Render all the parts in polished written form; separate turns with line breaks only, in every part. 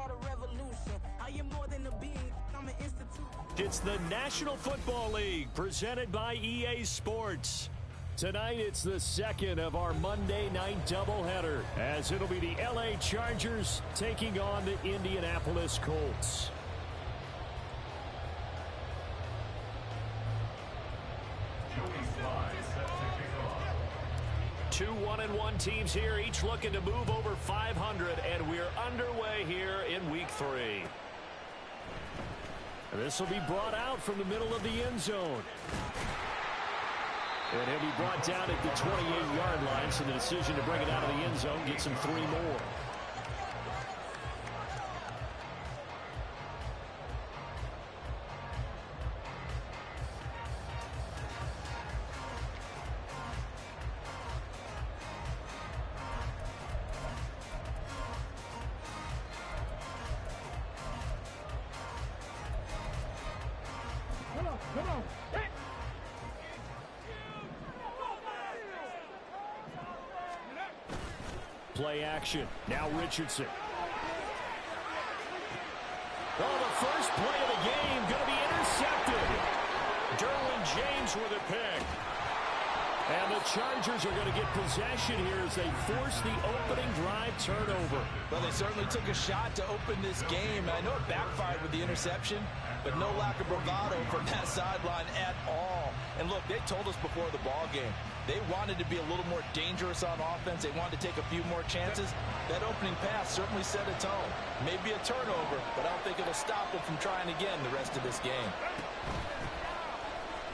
start a revolution. I am more than a being, I'm an institute.
It's the National Football League presented by EA Sports. Tonight, it's the second of our Monday night doubleheader, as it'll be the LA Chargers taking on the Indianapolis Colts. Two 1-1 teams here, each looking to move over 500, and we're underway here in Week 3. And this will be brought out from the middle of the end zone. And he'll be brought down at the 28-yard line, so the decision to bring it out of the end zone gets him 3 more.
Come on. Hey.
Play action. Now Richardson. Oh, the first play of the game going to be intercepted. Derwin James with a pick. And the Chargers are going to get possession here as they force the opening drive turnover.
Well, they certainly took a shot to open this game. I know it backfired with the interception, but no lack of bravado from that sideline at all. And look, they told us before the ball game, they wanted to be a little more dangerous on offense. They wanted to take a few more chances. That opening pass certainly set a tone. Maybe a turnover, but I don't think it'll stop them from trying again the rest of this game.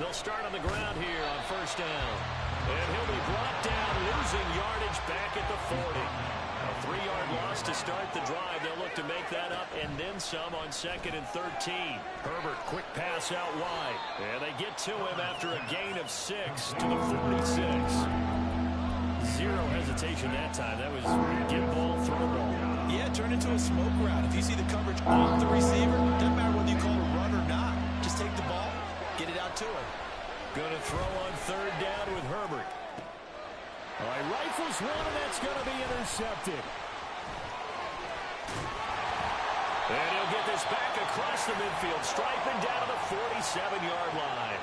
They'll start on the ground here on first down. And he'll be brought down, losing yardage back at the 40. A 3-yard loss to start the drive. They'll look to make that up and then some on 2nd and 13. Herbert, quick pass out wide. And they get to him after a gain of 6 to the 46. Zero hesitation that time. That was get ball, throw ball.
Yeah, turn into a smoke route. If you see the coverage off the receiver, doesn't matter whether you call it a run or not. Just take the ball, get it out to him.
Going to throw on 3rd down with Herbert. All right, rifles one, and that's going to be intercepted. And he'll get this back across the midfield, striping down to the 47-yard line.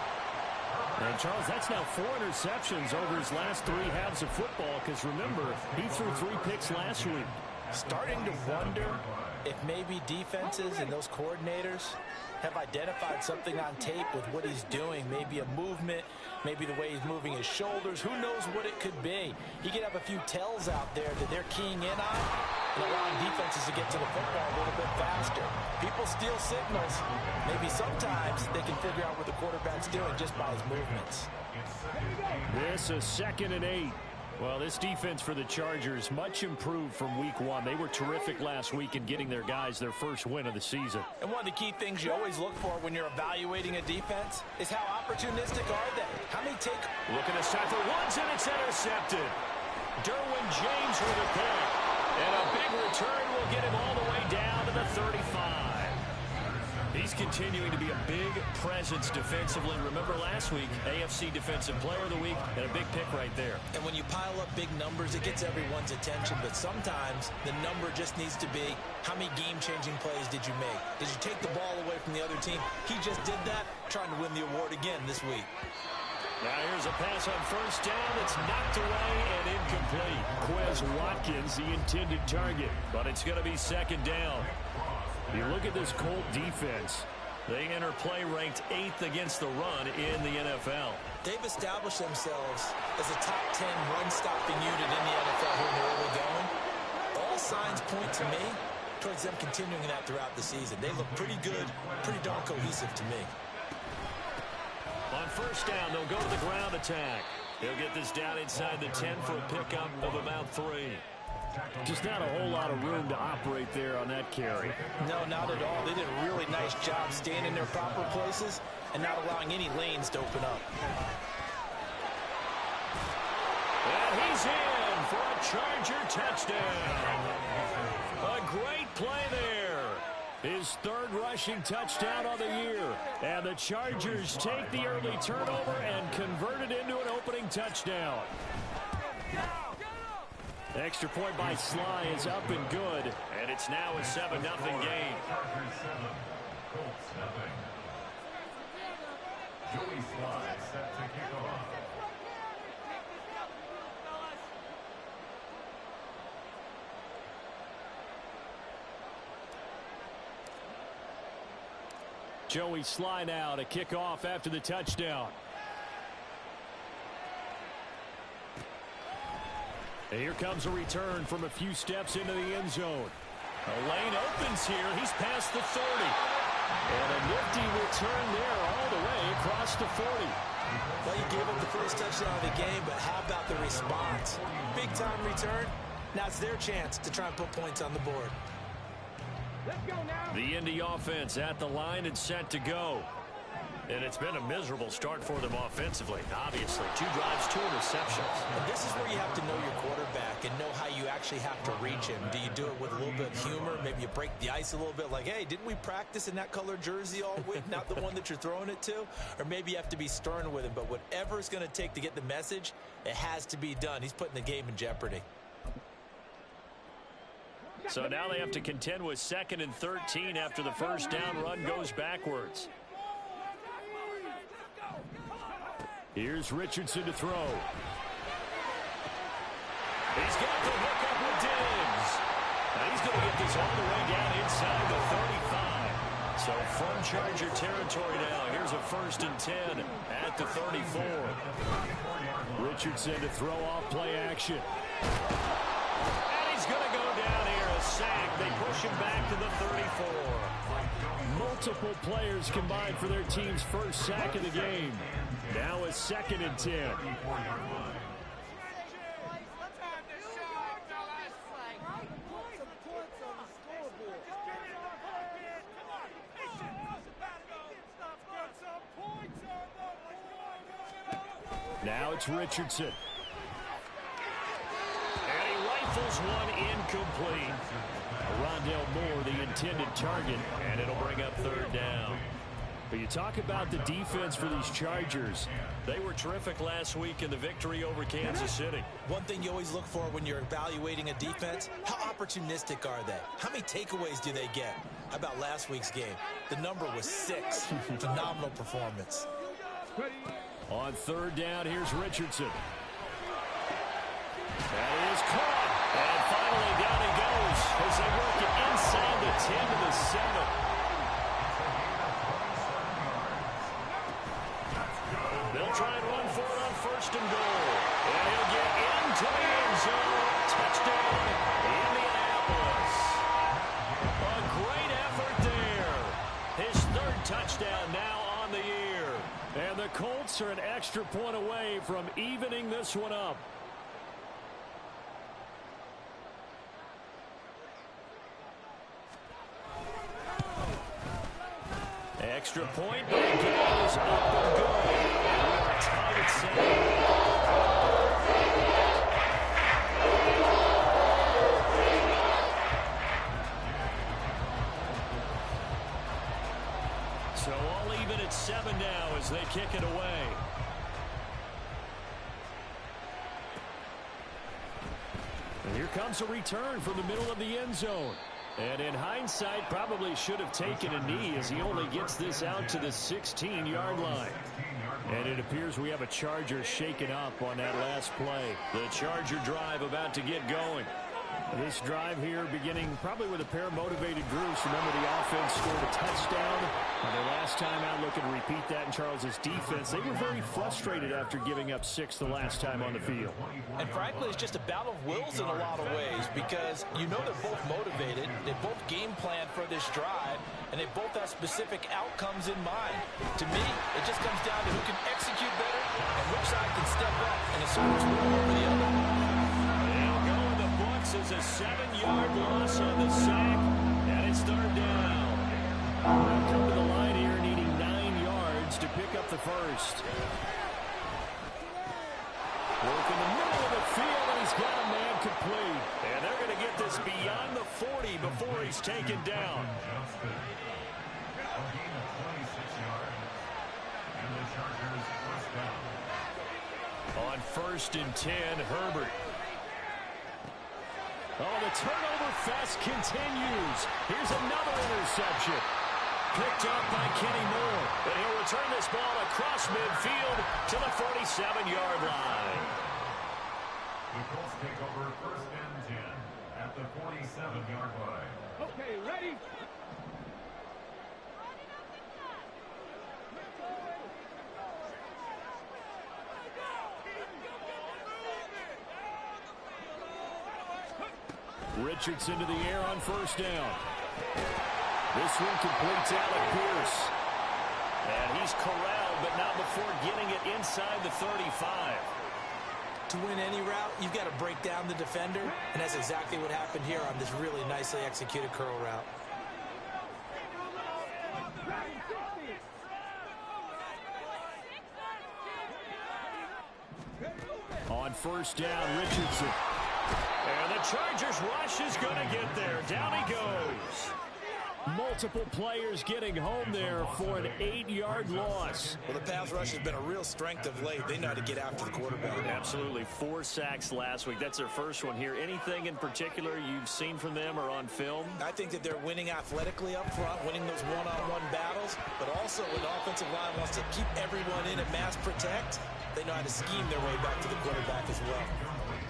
And, Charles, that's now 4 interceptions over his last 3 halves of football, because, remember, he threw 3 picks last week.
Starting to wonder if maybe defenses and those coordinators have identified something on tape with what he's doing. Maybe a movement, maybe the way he's moving his shoulders. Who knows what it could be? He could have a few tells out there that they're keying in on and allowing defenses to get to the football a little bit faster. People steal signals. Maybe sometimes they can figure out what the quarterback's doing just by his movements.
This is 2nd and 8. Well, this defense for the Chargers, much improved from week 1. They were terrific last week in getting their guys their first win of the season.
And one of the key things you always look for when you're evaluating a defense is how opportunistic are they? How many take?
Looking to start for once, and it's intercepted. Derwin James with a pick. And a big return will get him all the way down to the 35. He's continuing to be a big presence defensively. Remember last week, AFC Defensive Player of the Week, and a big pick right there.
And when you pile up big numbers, it gets everyone's attention. But sometimes the number just needs to be, how many game-changing plays did you make? Did you take the ball away from the other team? He just did that, trying to win the award again this week.
Now here's a pass on first down. It's knocked away and incomplete. Quez Watkins, the intended target. But it's going to be 2nd down. You look at this Colt defense. They enter play ranked 8th against the run in the NFL.
They've established themselves as a top 10 run-stopping unit in the NFL here in the early going. All signs point to me towards them continuing that throughout the season. They look pretty good, pretty darn cohesive to me.
On first down, they'll go to the ground attack. They'll get this down inside the 10 for a pickup of about 3. Just not a whole lot of room to operate there on that carry.
No, not at all. They did a really nice job staying in their proper places and not allowing any lanes to open up.
And he's in for a Charger touchdown. A great play there. His 3rd rushing touchdown of the year. And the Chargers take the early turnover and convert it into an opening touchdown. Extra point by Sly is up and good. And it's now a 7-0 game.
Joey Sly set to kick off.
Joey Sly now to kick off after the touchdown. And here comes a return from a few steps into the end zone. A lane opens here. He's past the 30. And a nifty return there all the way across the 40.
Well, you gave up the first touchdown of the game, but how about the response? Big time return. Now it's their chance to try and put points on the board.
The Indy offense at the line and set to go. And it's been a miserable start for them offensively. Obviously, 2 drives, 2 interceptions.
And this is where you have to know your quarterback and know how you actually have to reach him. Do you do it with a little bit of humor? Maybe you break the ice a little bit like, hey, didn't we practice in that color jersey all week? Not the one that you're throwing it to? Or maybe you have to be stern with him. But whatever it's going to take to get the message, it has to be done. He's putting the game in jeopardy.
So now they have to contend with 2nd and 13 after the first down run goes backwards. Here's Richardson to throw. He's got the hook up with Diggs. Now he's going to get this all the way down inside the 35. So from Charger territory now. Here's a 1st and 10 at the 34. Richardson to throw off play action. And he's going to go down here. A sack. They push him back to the 34. Multiple players combined for their team's first sack of the game. Now a 2nd and 10. Now it's Richardson. And he rifles one incomplete. Rondale Moore, the intended target, and it'll bring up 3rd down. But you talk about the defense for these Chargers. They were terrific last week in the victory over Kansas City.
One thing you always look for when you're evaluating a defense, how opportunistic are they? How many takeaways do they get? How about last week's game? The number was 6. Phenomenal performance.
On 3rd down, here's Richardson. That is caught. And finally down he goes as they work it inside the 10 to the 7. They'll try and run for it on 1st and goal. And he'll get into the end zone. Touchdown, Indianapolis. A great effort there. His 3rd touchdown now on the year. And the Colts are an extra point away from evening this one up. Extra point, but it goes up and good. And we are tied at 7. So all even at 7 now as they kick it away. And here comes a return from the middle of the end zone. And in hindsight, probably should have taken a knee as he only gets this out to the 16-yard line. And it appears we have a Charger shaken up on that last play. The Charger drive about to get going. This drive here beginning probably with a pair of motivated groups. Remember, the offense scored a touchdown. And their last time out, looking to repeat that in Charles's defense. They were very frustrated after giving up 6 the last time on the field.
And frankly, it's just a battle of wills in a lot of ways because you know they're both motivated. They both game plan for this drive, and they both have specific outcomes in mind. To me, it just comes down to who can execute better and which side can step up and assert one over the other.
They'll go in the books as a 7-yard loss on the sack, and it's 3rd down. They'll come to the line here needing 9 yards to pick up the first. Work in the middle of the field, and he's got a man complete. And they're going to get this beyond the 40 before he's taken down. On 1st and 10, Herbert. Oh, the turnover fest continues. Here's another interception. Picked up by Kenny Moore. And he'll return this ball across midfield to the 47-yard line.
The Colts take over first and 10 at the 47-yard line.
Okay, ready?
Richardson to the air on first down. This one completes Alec Pierce. And he's corralled, but not before getting it inside the 35.
To win any route, you've got to break down the defender, and that's exactly what happened here on this really nicely executed curl route.
On first down, Richardson. And the Chargers rush is going to get there. Down he goes. Multiple players getting home there for an 8-yard loss.
Well, the pass rush has been a real strength of late. They know how to get after the quarterback.
Absolutely. 4 sacks last week. That's their first one here. Anything in particular you've seen from them or on film?
I think that they're winning athletically up front, winning those one-on-one battles, but also when the offensive line wants to keep everyone in and mass protect, they know how to scheme their way back to the quarterback as well.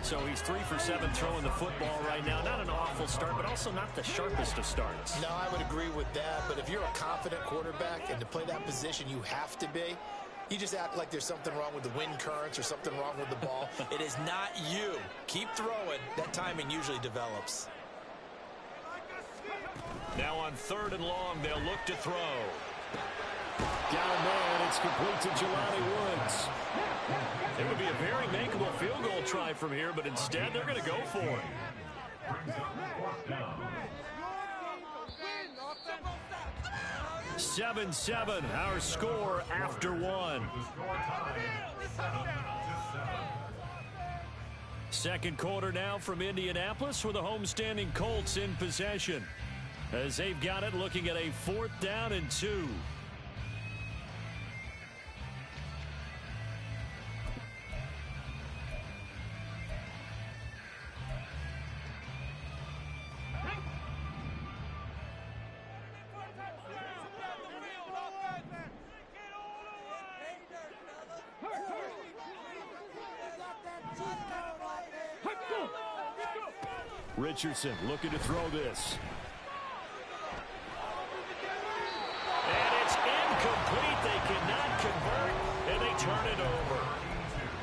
So he's 3 for 7 throwing the football right now. Not an awful start, but also not the sharpest of starts.
No, I would agree with that. But if you're a confident quarterback and to play that position you have to be, you just act like there's something wrong with the wind currents or something wrong with the ball. It is not you. Keep throwing. That timing usually develops.
Now on 3rd and long, they'll look to throw. Got a man. It's complete to Jelani Woods. It would be a very makeable field goal try from here, but instead they're going to go for it.
Brings up fourth down.
7-7, our score after one.
The score tied 7-7.
Second quarter now from Indianapolis with the homestanding Colts in possession. As they've got it looking at a 4th down and 2. Richardson looking to throw this. And it's incomplete. They cannot convert, and they turn it over.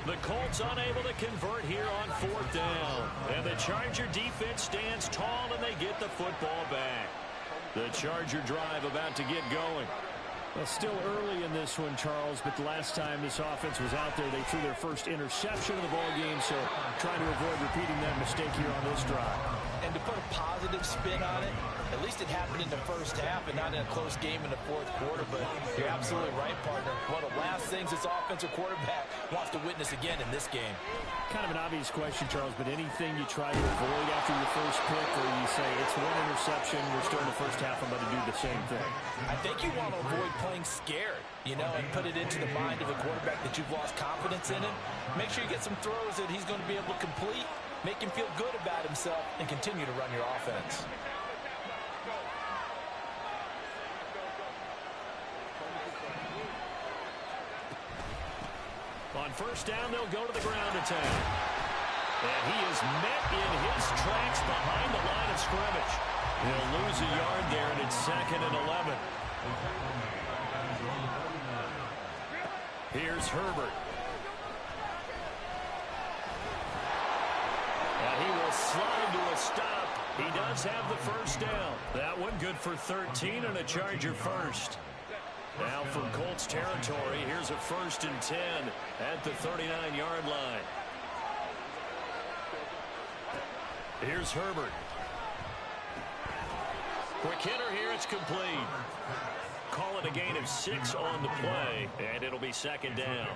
The Colts unable to convert here on 4th down. And the Charger defense stands tall, and they get the football back. The Charger drive about to get going. Well, still early in this one, Charles, but the last time this offense was out there, they threw their first interception of the ball game, so trying to avoid repeating that mistake here on this drive.
And to put a positive spin on it, at least it happened in the first half and not in a close game in the 4th quarter, but you're absolutely right, partner. One of the last things this offensive quarterback wants to witness again in this game.
Kind of an obvious question, Charles, but anything you try to avoid after your first pick, or you say it's one interception, we're still in the first half, I'm going to do the same thing?
I think you want to avoid playing scared, you know, and put it into the mind of the quarterback that you've lost confidence in him. Make sure you get some throws that he's going to be able to complete, make him feel good about himself, and continue to run your offense.
On first down, they'll go to the ground attack. And he is met in his tracks behind the line of scrimmage. He'll lose a yard there, and it's 2nd and 11. Here's Herbert. And he will slide to a stop. He does have the first down. That one good for 13 and a Charger first. Now from Colts territory, here's a 1st and 10 at the 39-yard line. Here's Herbert. Quick hitter here, it's complete. Call it a gain of 6 on the play, and it'll be 2nd down.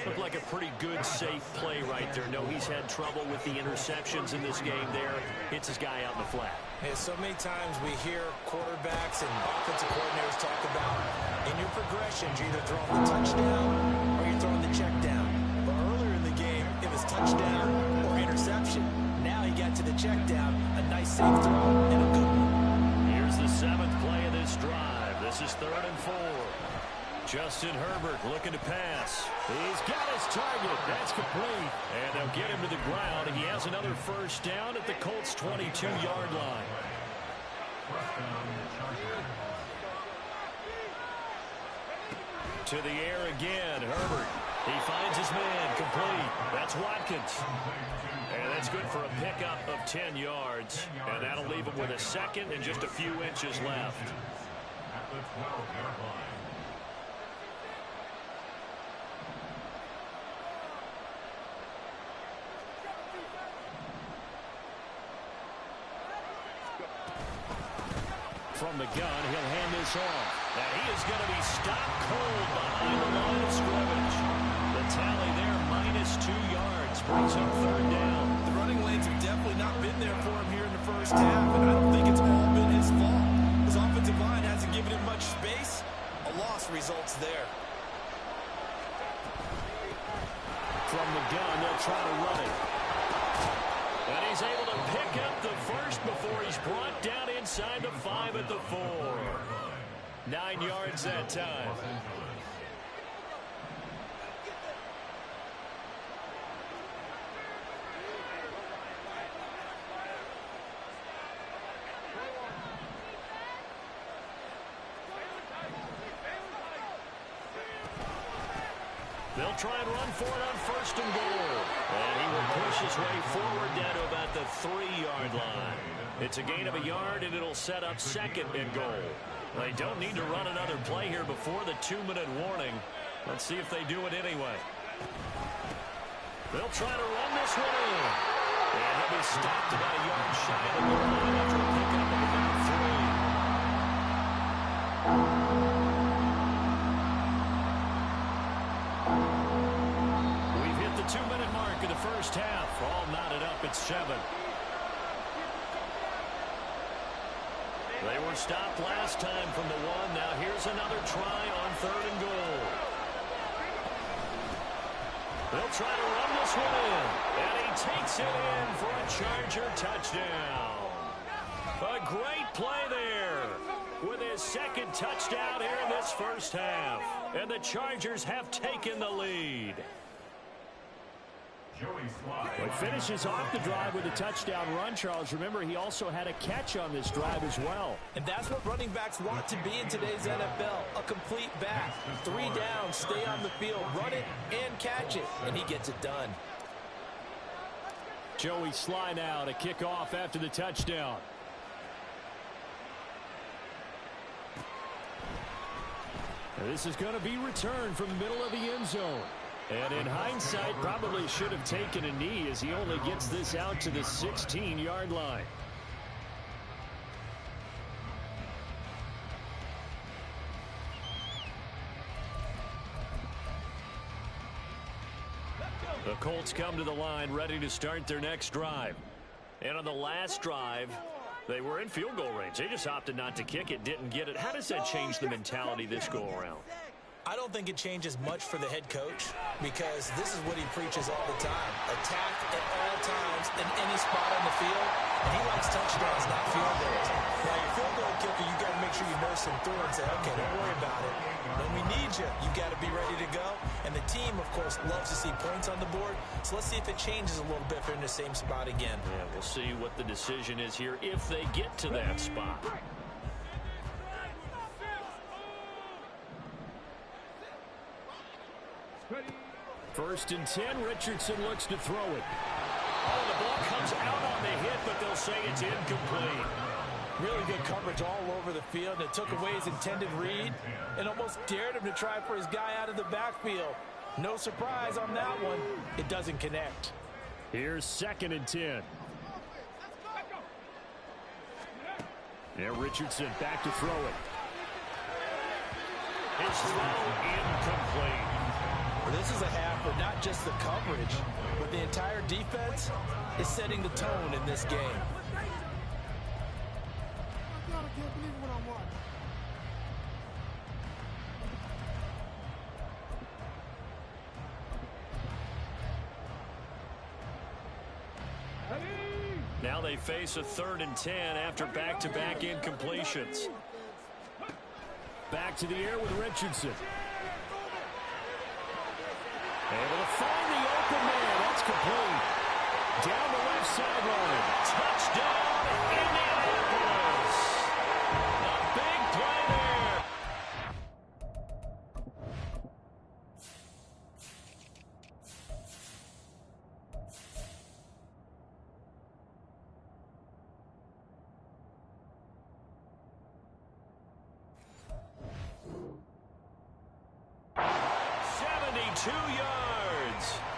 Looked like a pretty good, safe play right there. No, he's had trouble with the interceptions in this game there. Hits his guy out in the flat.
Hey, so many times we hear quarterbacks and offensive coordinators talk about in your progressions, you're either throwing the touchdown or you're throwing the check down. But earlier in the game, it was touchdown or interception. Now he got to the check down. A nice safe throw and a good one.
Here's the 7th play of this drive. This is 3rd and 4. Justin Herbert looking to pass. He's got his target. That's complete. And they'll get him to the ground. He has another first down at the Colts' 22-yard line. To the air again, Herbert. He finds his man, complete. That's Watkins. And that's good for a pickup of 10 yards. And that'll leave him with a second and just a few inches left.
At the 12-yard line.
From the gun, he'll hand this off. And he is going to be stopped cold behind the line of scrimmage. The tally there, -2 yards, brings up 3rd down.
The running lanes have definitely not been there for him here in the first half, and I don't think it's all been his fault. His offensive line hasn't given him much space. A loss results there.
From the gun, they'll try to run it. And he's able to pick up the first before he's brought down inside the 5 at the 4. 9 yards that time. They'll try and run for it on 1st and goal. And he will push his way forward down to about the 3-yard line. It's a gain of a yard, and it'll set up 2nd and goal. They don't need to run another play here before the 2-minute warning. Let's see if they do it anyway. They'll try to run this one in. And he'll be stopped about a yard shy of the goal line after a pickup of about 3. We've hit the 2-minute mark of the first half. All knotted up at 7. They were stopped last time from the 1. Now here's another try on 3rd and goal. They'll try to run this one in. And he takes it in for a Charger touchdown. A great play there with his 2nd touchdown here in this first half. And the Chargers have taken the lead.
He finishes off the drive with a touchdown run, Charles. Remember, he also had a catch on this drive as well.
And that's what running backs want to be in today's NFL, a complete back. 3 downs, stay on the field, run it, and catch it. And he gets it done.
Joey Sly now to kick off after the touchdown. And this is going to be returned from the middle of the end zone. And in hindsight, probably should have taken a knee as he only gets this out to the 16-yard line.
The Colts come to the line ready to start their next drive. And on the last drive, they were in field goal range. They just opted not to kick it, didn't get it. How does that change the mentality this go around?
I don't think it changes much for the head coach because this is what he preaches all the time. Attack at all times in any spot on the field. And he likes touchdowns, not field goals. Now, your field goal kicker, you got to make sure you nurse him through and say, okay, don't worry about it. When we need you, you got to be ready to go. And the team, of course, loves to see points on the board. So let's see if it changes a little bit if they're in the same spot again.
Yeah, we'll see what the decision is here if they get to that spot.
First and 10, Richardson looks to throw it.
Oh, the ball comes out on the hit, but they'll say it's incomplete.
Really good coverage all over the field. It took away his intended read and almost dared him to try for his guy out of the backfield. No surprise on that one. It doesn't connect.
Here's 2nd and 10. Yeah, Richardson back to throw it.
His throw incomplete.
This is a half where not just the coverage, but the entire defense is setting the tone in this game.
Now they face a 3rd and 10 after back-to-back incompletions.
Back to the air with Richardson. Able to find the open man. That's complete. Down the left sideline.
Touchdown, Indianapolis. A big play there.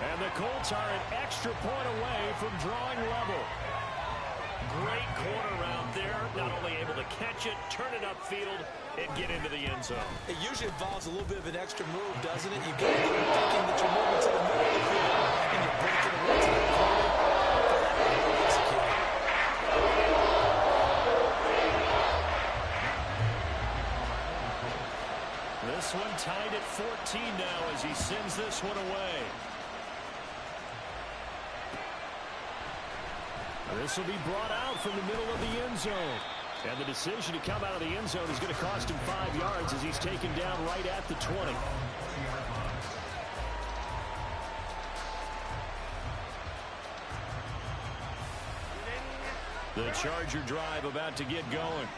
And the Colts are an extra point away from drawing level.
Great corner out there. Not only able to catch it, turn it upfield, and get into the end zone.
It usually involves a little bit of an extra move, doesn't it? You got to get thinking that you're moving to the middle of the field, and you break it away to the corner. For that to be executed.
This one tied at 14 now as he sends this one away.
This will be brought out from the middle of the end zone. And the decision to come out of the end zone is going to cost him 5 yards as he's taken down right at the 20.
The Charger drive about to get going.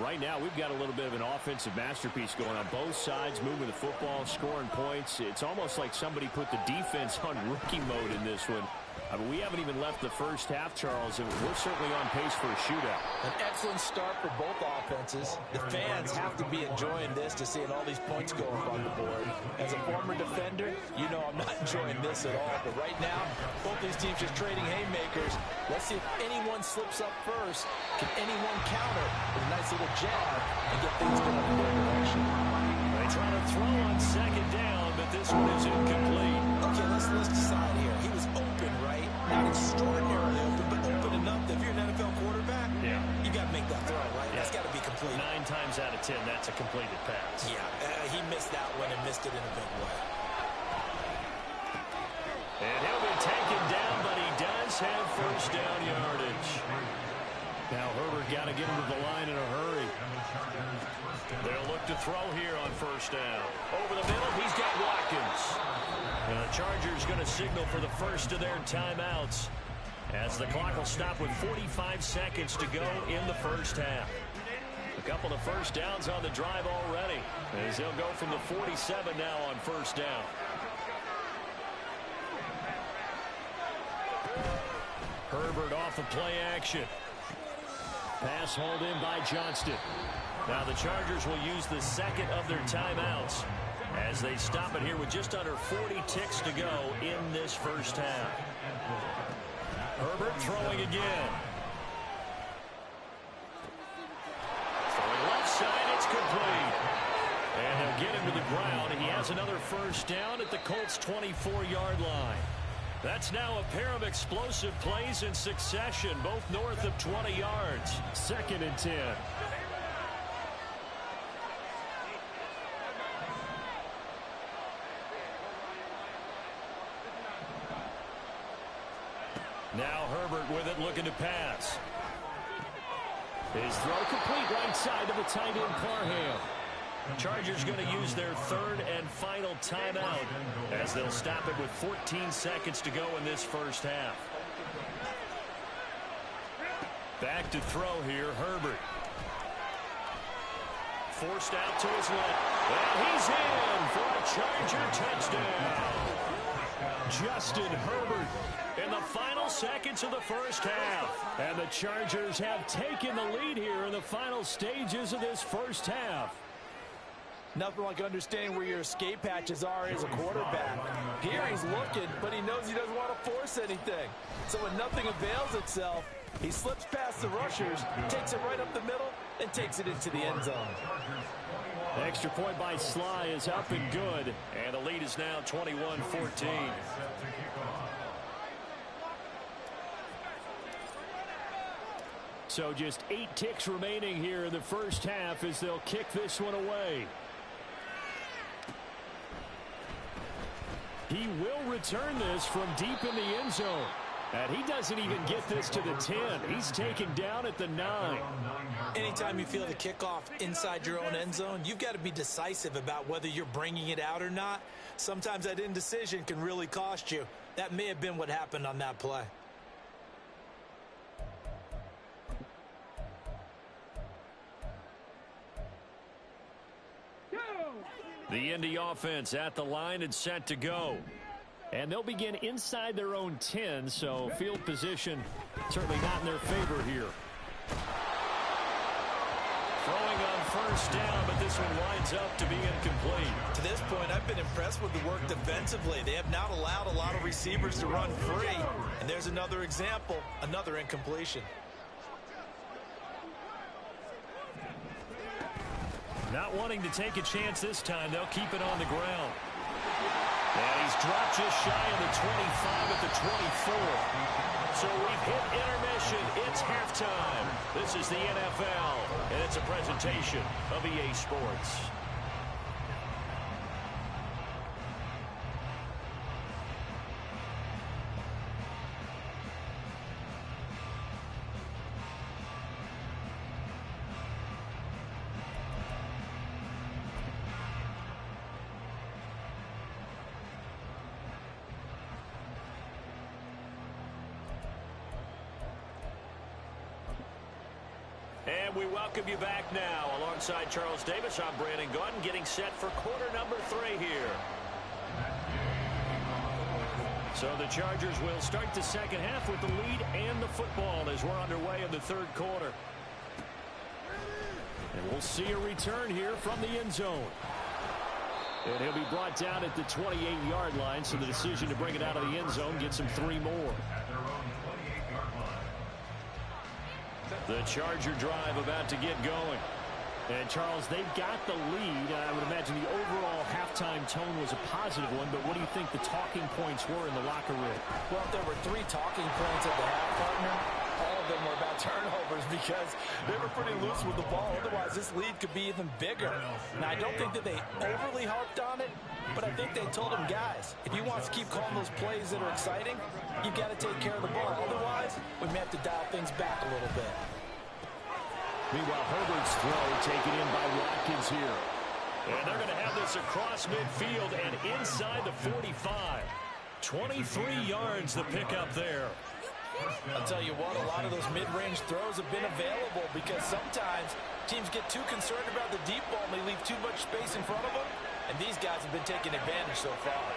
Right now, we've got a little bit of an offensive masterpiece going on both sides, moving the football, scoring points. It's almost like somebody put the defense on rookie mode in this one. I mean, we haven't even left the first half, Charles, and we're certainly on pace for a shootout.
An excellent start for both offenses. The fans have to be enjoying this to seeing all these points go up on the board. As a former defender, you know I'm not enjoying this at all. But right now, both these teams just trading haymakers. Let's see if anyone slips up first. Can anyone counter with a nice little jab and get things going in their direction?
They try to throw on 2nd down, but this one is incomplete.
Okay, let's decide here. He was open, right? Not extraordinarily open, but open enough that if you're an NFL quarterback, you got to make that throw, right? That's got to be complete.
9 times out of 10, that's a completed pass.
Yeah, he missed that one and missed it in a big way.
And he'll be taken down, but he does have first down yardage.
Now Herbert got to get him to the line in a hurry.
They'll look to throw here on first down. Over the middle, he's got Watkins. And the Chargers going to signal for the first of their timeouts as the clock will stop with 45 seconds to go in the first half. A couple of first downs on the drive already as they'll go from the 47 now on first down. Herbert off of play action.
Pass hauled in by Johnston.
Now the Chargers will use the second of their timeouts as they stop it here with just under 40 ticks to go in this first half. Herbert throwing again. Throwing left side, it's complete. And they'll get him to the ground. He has another first down at the Colts' 24-yard line. That's now a pair of explosive plays in succession, both north of 20 yards.
2nd and 10.
Now Herbert with it, looking to pass.
His throw complete right side to the tight end, Parham.
Chargers going to use their 3rd and final timeout as they'll stop it with 14 seconds to go in this first half. Back to throw here, Herbert. Forced out to his left. And he's in for a Charger touchdown.
Justin Herbert
in the final seconds of the first half.
And the Chargers have taken the lead here in the final stages of this first half.
Nothing like understanding where your escape hatches are as a quarterback. Here he's looking, but he knows he doesn't want to force anything. So when nothing avails itself, he slips past the rushers, takes it right up the middle, and takes it into the end zone.
Extra point by Sly is up and good.
And the lead is now 21-14.
So just 8 ticks remaining here in the first half as they'll kick this one away. He will return this from deep in the end zone. And he doesn't even get this to the 10. He's taken down at the 9.
Anytime you feel the kickoff inside your own end zone, you've got to be decisive about whether you're bringing it out or not. Sometimes that indecision can really cost you. That may have been what happened on that play.
The Indy offense at the line and set to go.
And they'll begin inside their own 10, so field position certainly not in their favor here.
Throwing on first down, but this one winds up to be incomplete.
To this point, I've been impressed with the work defensively. They have not allowed a lot of receivers to run free. And there's another example, another incompletion.
Not wanting to take a chance this time, they'll keep it on the ground. And he's dropped just shy of the 25 at the 24. So we've hit intermission. It's halftime. This is the NFL, and it's a presentation of EA Sports. And we welcome you back now. Alongside Charles Davis, I'm Brandon Gaudin, getting set for quarter number 3 here. So the Chargers will start the second half with the lead and the football as we're underway in the third quarter. And we'll see a return here from the end zone. And he'll be brought down at the 28-yard line, so the decision to bring it out of the end zone gets him 3 more. The Charger drive about to get going.
And, Charles, they've got the lead. I would imagine the overall halftime tone was a positive one, but what do you think the talking points were in the locker room?
Well, if there were 3 talking points at the half, partner, all of them were about turnovers because they were pretty loose with the ball. Otherwise, this lead could be even bigger. Now, I don't think that they overly harped on it, but I think they told them, guys, if you want to keep calling those plays that are exciting, you've got to take care of the ball. Otherwise, we may have to dial things back a little bit.
Meanwhile, Herbert's throw taken in by Watkins here.
And they're going to have this across midfield and inside the 45. 23 yards the pickup there.
I'll tell you what, a lot of those mid-range throws have been available because sometimes teams get too concerned about the deep ball and they leave too much space in front of them. And these guys have been taking advantage so far.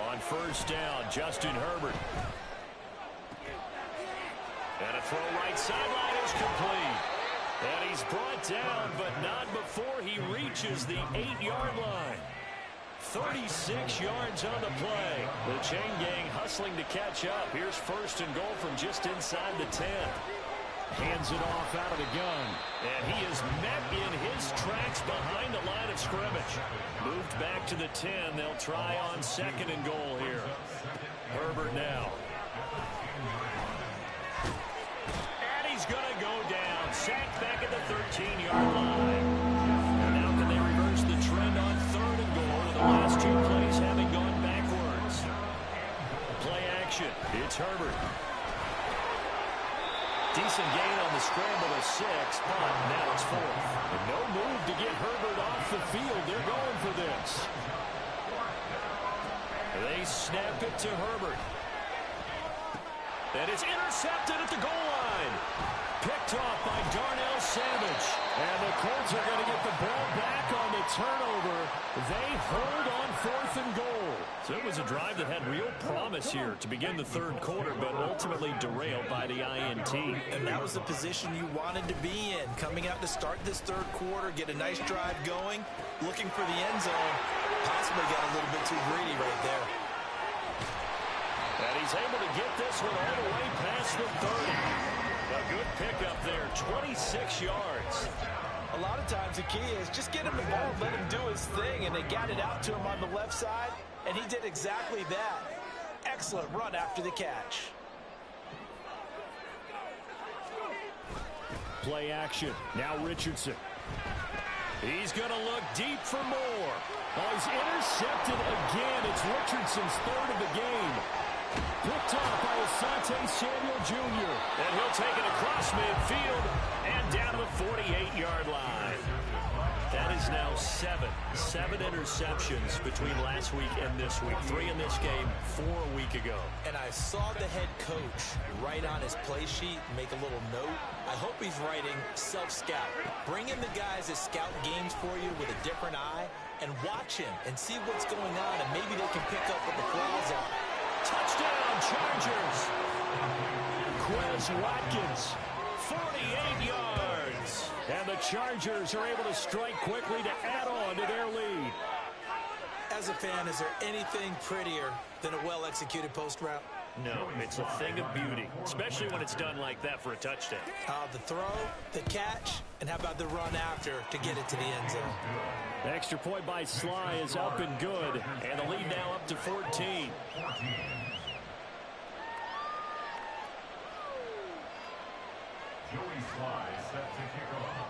On first down, Justin Herbert. And a throw right sideline is complete. And he's brought down, but not before he reaches the 8-yard line. 36 yards on the play. The chain gang hustling to catch up. Here's first and goal from just inside the 10. Hands it off out of the gun. And he is met in his tracks behind the line of scrimmage. Moved back to the 10. They'll try on second and goal here. Herbert now. He's going to go down. Sacked back at the 13-yard line. And now can they reverse the trend on third and goal with the last 2 plays having gone backwards. Play action. It's Herbert. Decent gain on the scramble of 6, but now it's 4th. And no move to get Herbert off the field. They're going for this. They snap it to Herbert. And it's intercepted at the goal line. Picked off by Darnell Savage. And the Colts are going to get the ball back on the turnover. They hold on 4th and goal. So it was a drive that had real promise here to begin the third quarter, but ultimately derailed by the INT.
And that was the position you wanted to be in. Coming out to start this third quarter, get a nice drive going, looking for the end zone. Possibly got a little bit too greedy right there.
And he's able to get this one all the way past the 30. A good pickup there, 26 yards.
A lot of times the key is just get him the ball, let him do his thing, and they got it out to him on the left side, and he did exactly that. Excellent run after the catch.
Play action. Now Richardson.
He's going to look deep for more. Oh, he's intercepted again. It's Richardson's third of the game. Picked off by Asante Samuel Jr. And he'll take it across midfield and down to the 48-yard line. That is now seven interceptions between last week and this week. 3 in this game, 4 a week ago.
And I saw the head coach write on his play sheet, make a little note. I hope he's writing self-scout. Bring in the guys that scout games for you with a different eye and watch him and see what's going on, and maybe they can pick up what the flaws are.
Touchdown, Chargers. Quez Watkins, 48 yards. And the Chargers are able to strike quickly to add on to their lead.
As a fan, is there anything prettier than a well-executed post route?
No, it's a thing of beauty, especially when it's done like that for a touchdown.
The throw, the catch, and how about the run after to get it to the end zone?
The extra point by Sly is up and good, and the lead now up to 14.
Joey Sly set to kick off.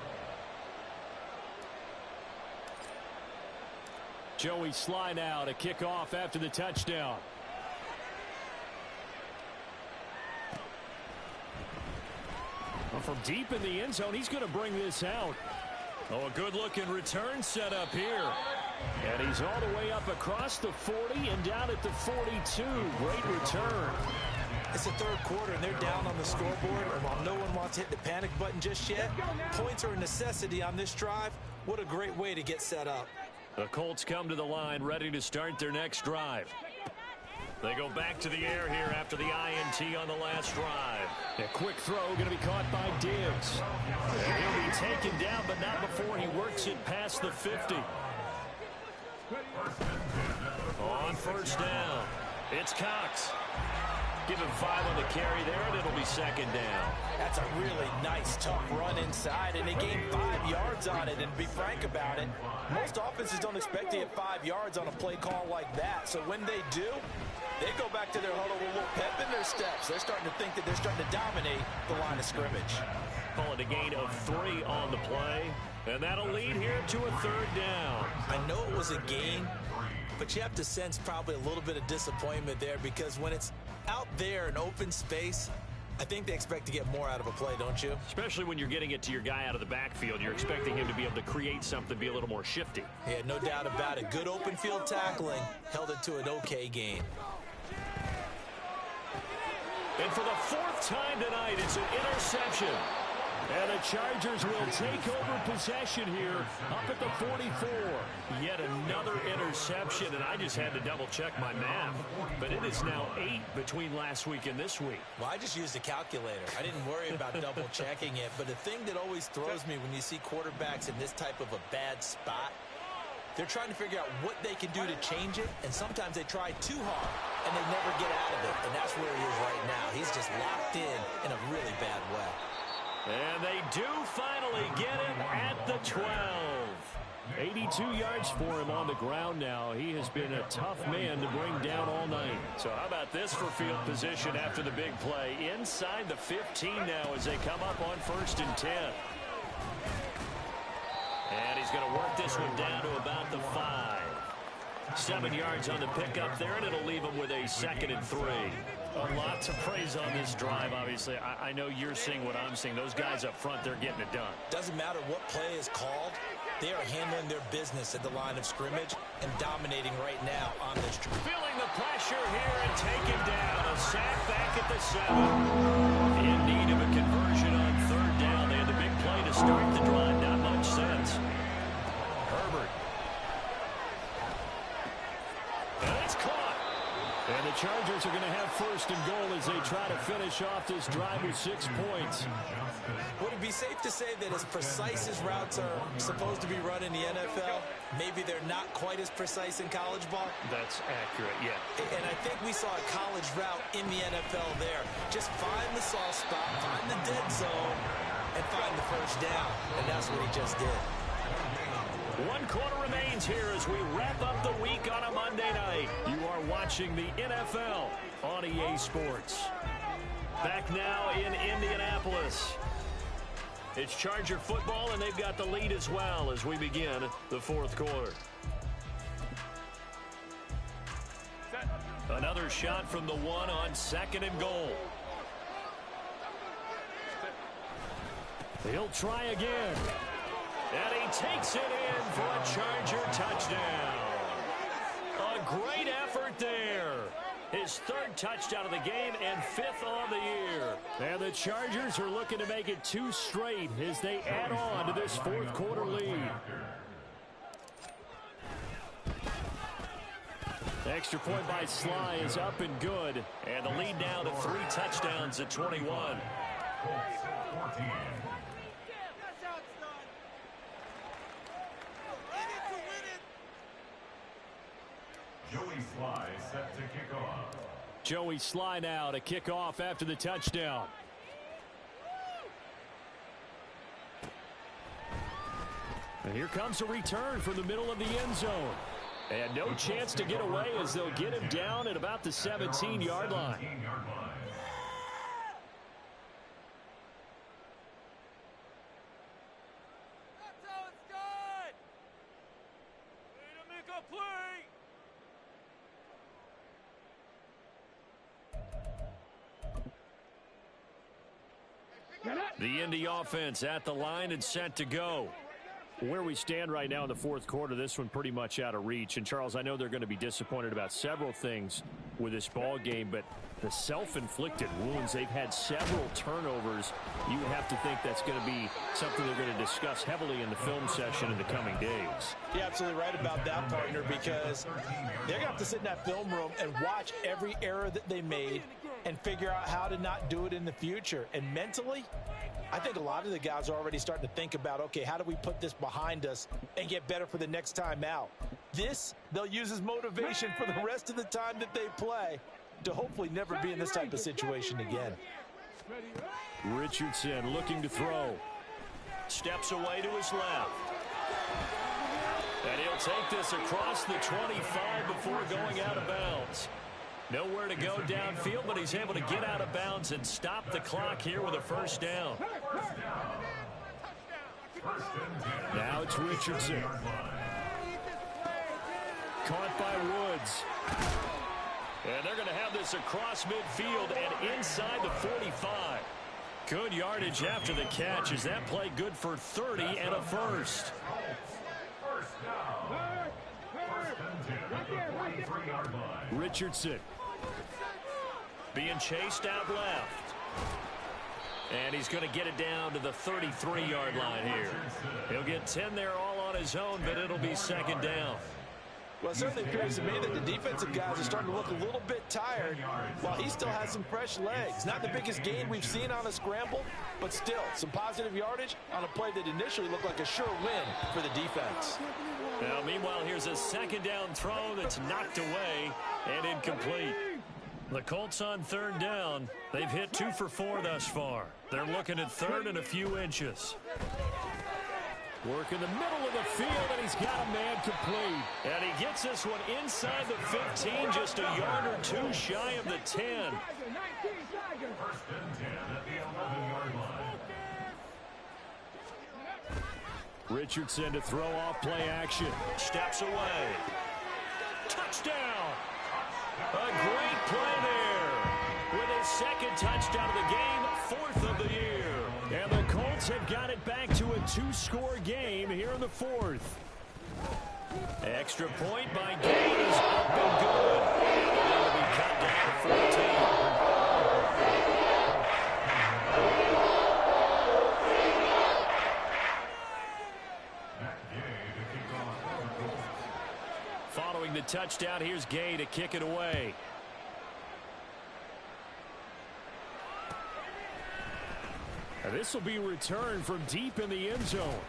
Joey Sly now to kick off after the touchdown. Well, from deep in the end zone, he's going to bring this out. Oh, a good-looking return set up here. And he's all the way up across the 40 and down at the 42. Great return.
It's the third quarter, and they're down on the scoreboard. And while no one wants to hit the panic button just yet, points are a necessity on this drive. What a great way to get set up.
The Colts come to the line, ready to start their next drive. They go back to the air here after the INT on the last drive. A quick throw going to be caught by Diggs. And he'll be taken down, but not before he works it past the 50. On first down, it's Cox. Give him 5 on the carry there, and it'll be second down.
That's a really nice, tough run inside, and they gained 5 yards on it. And to be frank about it, most offenses don't expect to get 5 yards on a play call like that. So when they do, they go back to their huddle with a little pep in their steps. They're starting to think that they're starting to dominate the line of scrimmage.
Call it a gain of 3 on the play, and that'll lead here to a third down.
I know it was a gain, but you have to sense probably a little bit of disappointment there, because when it's out there in open space, I think they expect to get more out of a play, don't you?
Especially when you're getting it to your guy out of the backfield. You're expecting him to be able to create something, be a little more shifty.
Yeah, no doubt about it. Good open field tackling held it to an okay gain.
And for the 4th time tonight, it's an interception. And the Chargers will take over possession here up at the 44. Yet another interception, and I just had to double-check my math. But it is now 8 between last week and this week.
Well, I just used a calculator. I didn't worry about double-checking it. But the thing that always throws me when you see quarterbacks in this type of a bad spot, they're trying to figure out what they can do to change it, and sometimes they try too hard, and they never get out of it. And that's where he is right now. He's just locked in a really bad way.
And they do finally get him at the 12. 82 yards for him on the ground now. He has been a tough man to bring down all night. So how about this for field position after the big play? Inside the 15 now as they come up on 1st and 10. And he's going to work this one down to about the 5. 7 yards on the pickup there, and it'll leave him with a 2nd and 3. A lot to praise on this drive, obviously. I know you're seeing what I'm seeing. Those guys up front, they're getting it done.
Doesn't matter what play is called. They are handling their business at the line of scrimmage and dominating right now on this drive.
Feeling the pressure here and taken down. A sack back at the 7. In need of a conversion on 3rd down. They had the big play to start the drive. Not much sense. Herbert. And it's caught. And the Chargers are going to have 1st and goal as they try to finish off this drive with 6 points.
Would it be safe to say that as precise as routes are supposed to be run in the NFL, maybe they're not quite as precise in college ball?
That's accurate, yeah.
And I think we saw a college route in the NFL there. Just find the soft spot, find the dead zone, and find the 1st down. And that's what he just did.
1 quarter remains here as we wrap up the week on a Monday night. You are watching the NFL on EA Sports. Back now in Indianapolis. It's Charger football, and they've got the lead as well as we begin the fourth quarter. Another shot from the one on 2nd and goal. He'll try again. And he takes it in for a Charger touchdown. A great effort there. His 3rd touchdown of the game and 5th on the year. And the Chargers are looking to make it 2 straight as they add on to this fourth quarter lead. Extra point by Sly is up and good. And the lead now to 3 touchdowns at 21.
Joey Sly set to kick off.
Joey Sly now to kick off after the touchdown. And here comes a return from the middle of the end zone. And no chance to get away as they'll get him down at about the 17-yard line.
That's how it's done. Way to make a play.
The Indy offense at the line and set to go.
Where we stand right now in the fourth quarter, this one pretty much out of reach. And, Charles, I know they're going to be disappointed about several things with this ball game, but the self-inflicted wounds, they've had several turnovers. You would have to think that's going to be something they're going to discuss heavily in the film session in the coming days.
You're absolutely right about that, partner, because they're going to have to sit in that film room and watch every error that they made and figure out how to not do it in the future. And mentally, I think a lot of the guys are already starting to think about, okay, how do we put this behind us and get better for the next time out? This, they'll use as motivation for the rest of the time that they play to hopefully never be in this type of situation again.
Richardson looking to throw.
Steps away to his left. And he'll take this across the 25 before going out of bounds. Nowhere to go downfield, but he's able to get out of bounds and stop the clock here with a first down.
Now it's Richardson. Caught by Woods.
And they're going to have this across midfield and inside the 45. Good yardage after the catch. Is that play good for 30 and a first?
Richardson
being chased out left. And he's going to get it down to the 33-yard line here. He'll get 10 there all on his own, but it'll be second down.
Well, it certainly appears to me that the defensive guys are starting to look a little bit tired while he still has some fresh legs. Not the biggest gain we've seen on a scramble, but still some positive yardage on a play that initially looked like a sure win for the defense.
Now, meanwhile, here's a second down throw that's knocked away and incomplete. The Colts on third down. They've hit 2 for 4 thus far. They're looking at third and a few inches.
work in the middle of the field, and he's got a man complete.
And he gets this one inside the 15, just a yard or two shy of the 10.
First and 10 at the 11-yard line.
Richardson to throw off play action.
Steps away. Touchdown. A great play there. With his second touchdown of the game, fourth of the year.
And the Colts have got it back to a 2-score game here in the fourth.
Extra point by Gay is up and good. That will be cut down to 14. Following the touchdown, here's Gay to kick it away.
This will be returned from deep in the end zone.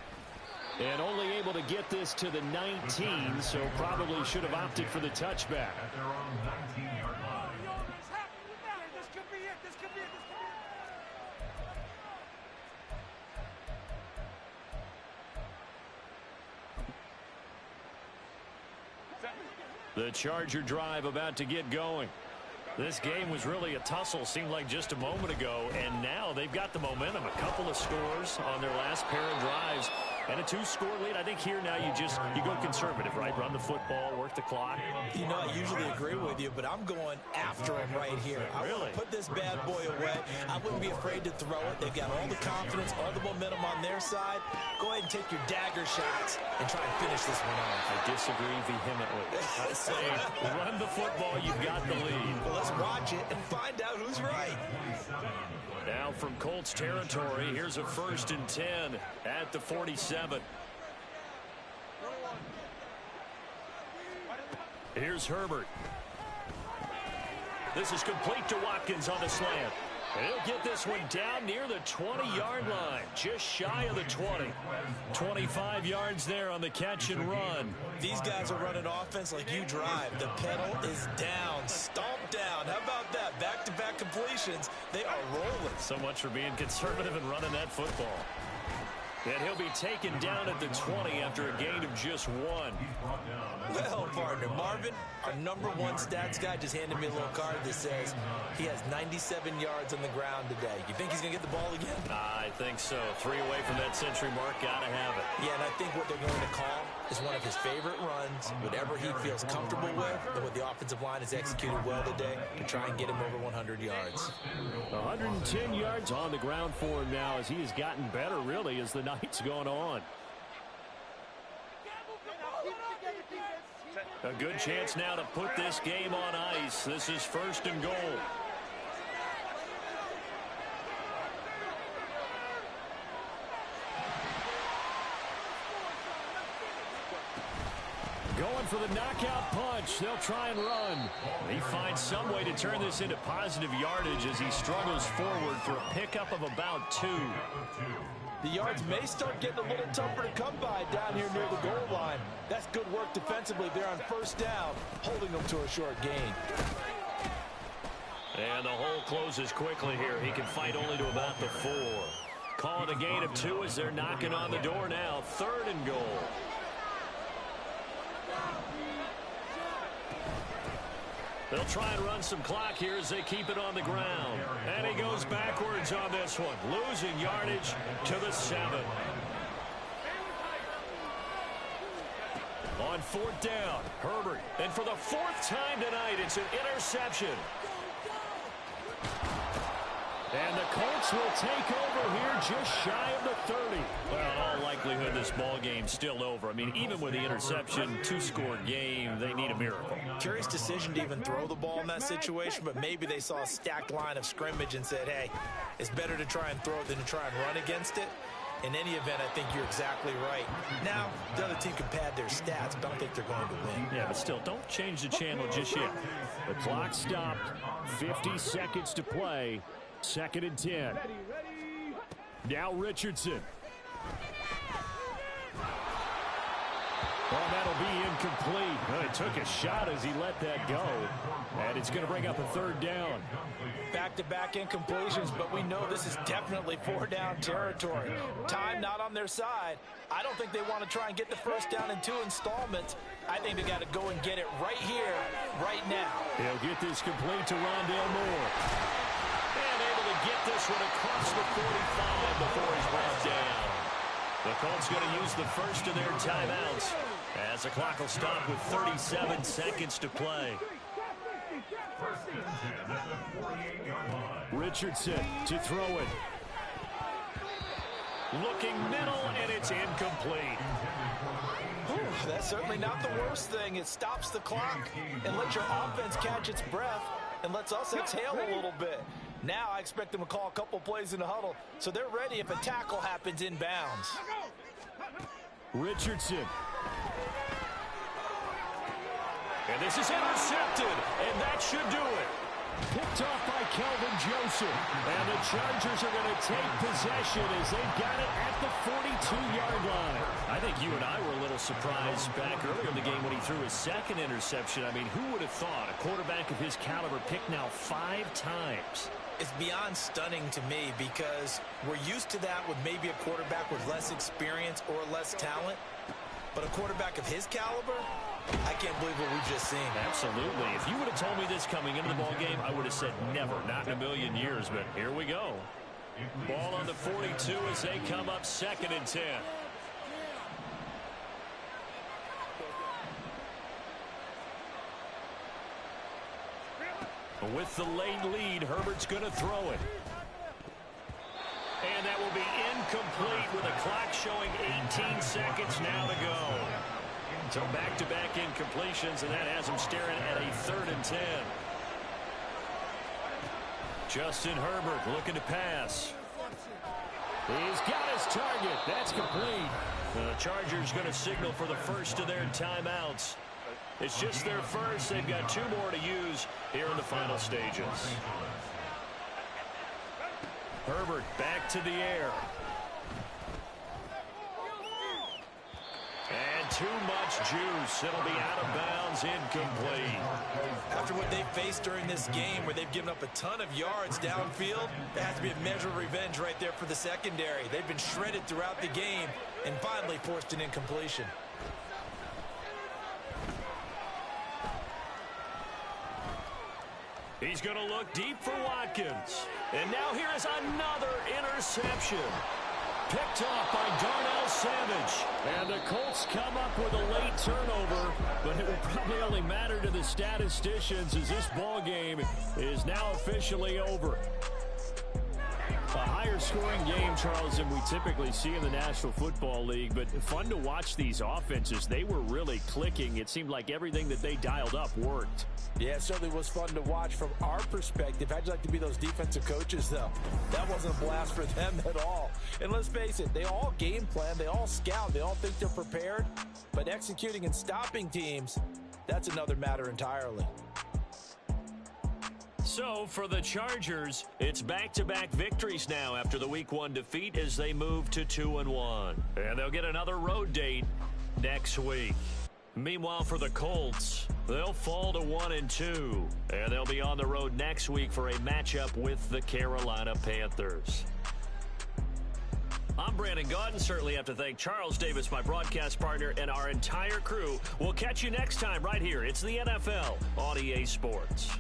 And only able to get this to the 19, so probably should have opted for the touchback.
At their own 19-yard line.
This could be it. This could be it.
The Charger drive about to get going. This game was really a tussle, seemed like just a moment ago, and now they've got the momentum. A couple of scores on their last pair of drives and a 2-score lead. I think here now you go conservative, right? Run the football, work the clock.
You know, I usually agree with you, but I'm going after him right here. I want to put this bad boy away. I wouldn't be afraid to throw it. They've got all the confidence, all the momentum on their side. Go ahead and take your dagger shots and try and finish this one off.
I disagree vehemently. I say run the football, you've got the lead.
Well, let's watch it and find out who's right.
Now from Colts territory, here's a 1st and 10 at the 47. Here's Herbert. This is complete to Watkins on the slant. And he'll get this one down near the 20-yard line, just shy of the 20. 25 yards there on the catch and run.
These guys are running offense like you drive. The pedal is down, stomped down. How about that? Back-to-back completions. They are rolling.
So much for being conservative and running that football. And he'll be taken down at the 20 after a gain of just 1.
Well, partner, Marvin, our #1 stats guy, just handed me a little card that says he has 97 yards on the ground today. You think he's going to get the ball again?
I think so. 3 away from that century mark. Got to have it.
Yeah, and I think what they're going to call is one of his favorite runs, whatever he feels comfortable with, and what the offensive line has executed well today to try and get him over 100 yards.
110 yards on the ground for him now as he has gotten better, really, as the night's gone on.
A good chance now to put this game on ice. This is 1st and goal.
Going for the knockout punch. They'll try and run.
He finds some way to turn this into positive yardage as he struggles forward for a pickup of about 2.
The yards may start getting a little tougher to come by down here near the goal line. That's good work defensively there on 1st down, holding them to a short gain.
And the hole closes quickly here. He can fight only to about the 4. Call it a gain of 2 as they're knocking on the door now. 3rd and goal. They'll try and run some clock here as they keep it on the ground. And he goes backwards on this one, losing yardage to the 7. On 4th down, Herbert. And for the 4th time tonight, it's an interception. And the Colts will take over here just shy of the 30. Well, in all likelihood, this ball game's still over. I mean, even with the interception, 2-score game, they need a miracle.
Curious decision to even throw the ball in that situation, but maybe they saw a stacked line of scrimmage and said, hey, it's better to try and throw it than to try and run against it. In any event, I think you're exactly right. Now, the other team can pad their stats, but I don't think they're going to win.
Yeah, but still, don't change the channel just yet.
The clock stopped. 50 seconds to play. 2nd and 10. Now Richardson. Well, that'll be incomplete. Well, he took a shot as he let that go. And it's going to bring up a 3rd down.
Back-to-back incompletions, but we know this is definitely 4-down territory. Time not on their side. I don't think they want to try and get the 1st down in 2 installments. I think they got to go and get it right here, right now.
He'll get this complete to Rondale Moore.
And able to get this one across the 45 before he's brought down. The Colts going to use the first of their timeouts as the clock will stop with 37 seconds to play.
Richardson to throw it.
Looking middle, and it's incomplete.
Whew, that's certainly not the worst thing. It stops the clock and lets your offense catch its breath and lets us exhale a little bit. Now I expect them to call a couple plays in the huddle, so they're ready if a tackle happens inbounds.
Richardson.
And this is intercepted, and that should do it.
Picked off by Kelvin Joseph.
And the Chargers are going to take possession as they've got it at the 42-yard line. I think you and I were a little surprised back earlier in the game when he threw his 2nd interception. I mean, who would have thought a quarterback of his caliber picked now 5 times?
It's beyond stunning to me because we're used to that with maybe a quarterback with less experience or less talent. But a quarterback of his caliber, I can't believe what we've just seen.
Absolutely. If you would have told me this coming into the ball game, I would have said never, not in a million years, but here we go. Ball on the 42 as they come up 2nd and 10. With the late lead, Herbert's going to throw it. And that will be incomplete with a clock showing 18 seconds now to go. So back-to-back incompletions, and that has him staring at a 3rd and 10. Justin Herbert looking to pass. He's got his target. That's complete. The Chargers going to signal for the first of their timeouts. It's just their first. They've got 2 more to use here in the final stages. Herbert back to the air. And too much juice. It'll be out of bounds, incomplete.
After what they've faced during this game where they've given up a ton of yards downfield, there has to be a measure of revenge right there for the secondary. They've been shredded throughout the game and finally forced an incompletion.
He's going to look deep for Watkins. And now here is another interception. Picked off by Darnell Savage.
And the Colts come up with a late turnover, but it will probably only matter to the statisticians as this ball game is now officially over. A higher scoring game, Charles, than we typically see in the National Football League, but fun to watch these offenses. They were really clicking. It seemed like everything that they dialed up worked.
Yeah, it certainly was fun to watch from our perspective. How'd you like to be those defensive coaches, though? That wasn't a blast for them at all. And let's face it, they all game plan, they all scout, they all think they're prepared. But executing and stopping teams, that's another matter entirely.
So for the Chargers, it's back-to-back victories now after the Week 1 defeat as they move to 2-1. And they'll get another road date next week. Meanwhile, for the Colts, they'll fall to 1-2. And they'll be on the road next week for a matchup with the Carolina Panthers. I'm Brandon Gaudin. Certainly have to thank Charles Davis, my broadcast partner, and our entire crew. We'll catch you next time right here. It's the NFL on EA Sports.